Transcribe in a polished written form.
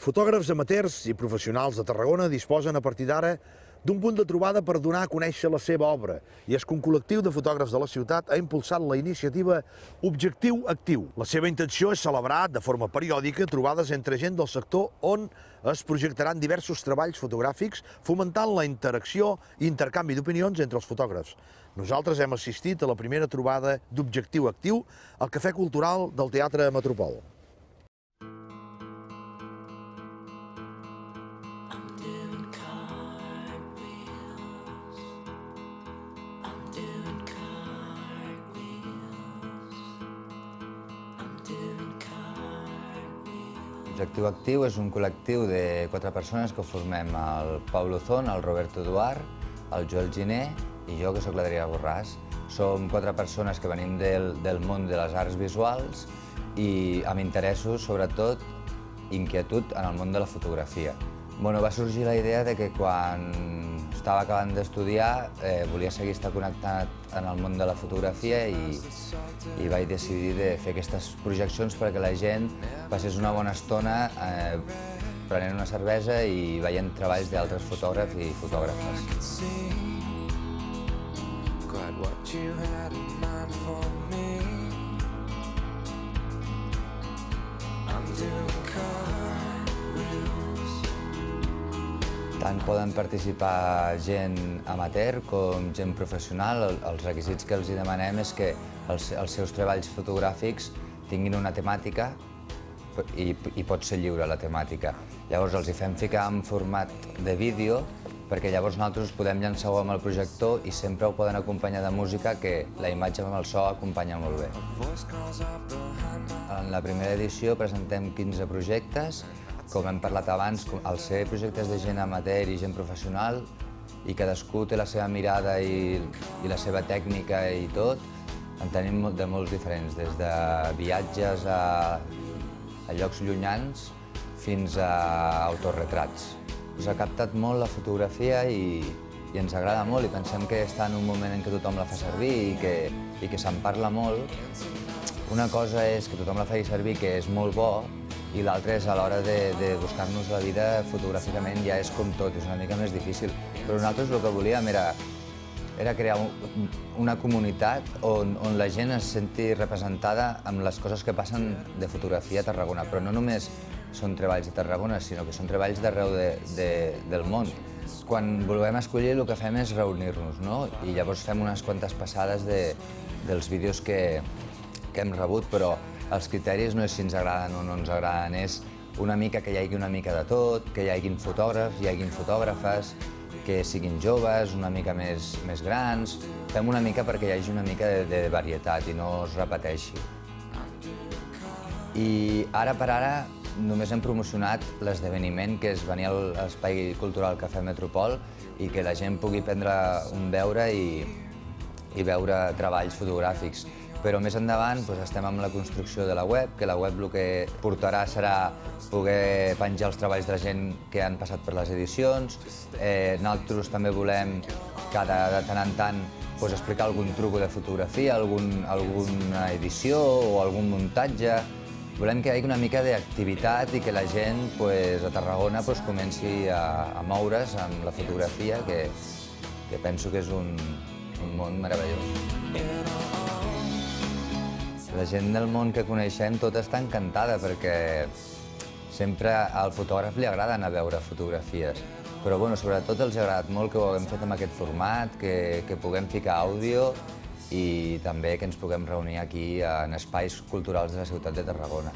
Fotògrafs amateurs i professionals de Tarragona disposen a partir d'ara d'un punt de trobada per donar a conèixer la seva obra, i és que un col·lectiu de fotògrafs de la ciutat ha impulsat la iniciativa Objectiu Actiu. La seva intenció és celebrar de forma periòdica trobades entre gent del sector on es projectaran diversos treballs fotogràfics, fomentant la interacció i intercanvi d'opinions entre els fotògrafs. Nosaltres hem assistit a la primera trobada d'Objectiu Actiu al Cafè Cultural del Teatre Metropol. Objectiu Actiu és un col·lectiu de 4 persones que formem el Pau Luzón, el Roberto Duart, el Joel Giner i jo, que sóc l'Adrià Borràs. Som 4 persones que venim del món de les arts visuals i amb interessos, sobretot, inquietud en el món de la fotografia. Va sorgir la idea de que quan estava acabant d'estudiar volia seguir estar connectat en el món de la fotografia i vaig decidir de fer aquestes projeccions perquè la gent passés una bona estona prenent una cervesa i veient treballs d'altres fotògrafs i fotògrafes. Tant poden participar gent amateur com gent professional. Els requisits que els demanem és que els seus treballs fotogràfics tinguin una temàtica i pot ser lliure la temàtica. Llavors els hi fem ficar en format de vídeo perquè llavors nosaltres podem llançar-ho amb el projector i sempre ho poden acompanyar de música, que la imatge amb el so acompanya molt bé. En la primera edició presentem 15 projectes. Com hem parlat abans, al ser projectes de gent amateur i gent professional, i cadascú té la seva mirada i la seva tècnica i tot, en tenim de molts diferents, des de viatges a llocs llunyans fins a autorretrats. Ens ha captat molt la fotografia i ens agrada molt i pensem que està en un moment en què tothom la fa servir i que se'n parla molt. Una cosa és que tothom la faci servir, que és molt bo, i l'altra és a l'hora de buscar-nos la vida fotogràficament ja és com tot, és una mica més difícil. Però nosaltres el que volíem era crear una comunitat on la gent es senti representada amb les coses que passen de fotografia a Tarragona. Però no només són treballs de Tarragona, sinó que són treballs d'arreu del món. Quan volem escollir el que fem és reunir-nos, no? I llavors fem unes quantes passades dels vídeos que hem rebut, però els criteris no és si ens agraden o no ens agraden, és una mica que hi hagi una mica de tot, que hi hagin fotògrafs, hi hagin fotògrafes, que siguin joves, una mica més grans. Fem una mica perquè hi hagi una mica de varietat i no es repeteixi. I ara per ara només hem promocionat l'esdeveniment, que és venir a l'Espai Cultural Cafè Metropol i que la gent pugui prendre un beure i veure treballs fotogràfics. Però més endavant estem amb la construcció de la web, que la web el que portarà serà poder penjar els treballs de la gent que han passat per les edicions. Nosaltres també volem, de tant en tant, explicar algun truc de fotografia, alguna edició o algun muntatge. Volem que hi hagi una mica d'activitat i que la gent a Tarragona comenci a moure's amb la fotografia, que penso que és un món meravellós. La gent del món que coneixem tota està encantada perquè sempre al fotògraf li agrada anar a veure fotografies, però sobretot els ha agradat molt que ho haguem fet amb aquest format, que puguem ficar àudio i també que ens puguem reunir aquí en espais culturals de la ciutat de Tarragona.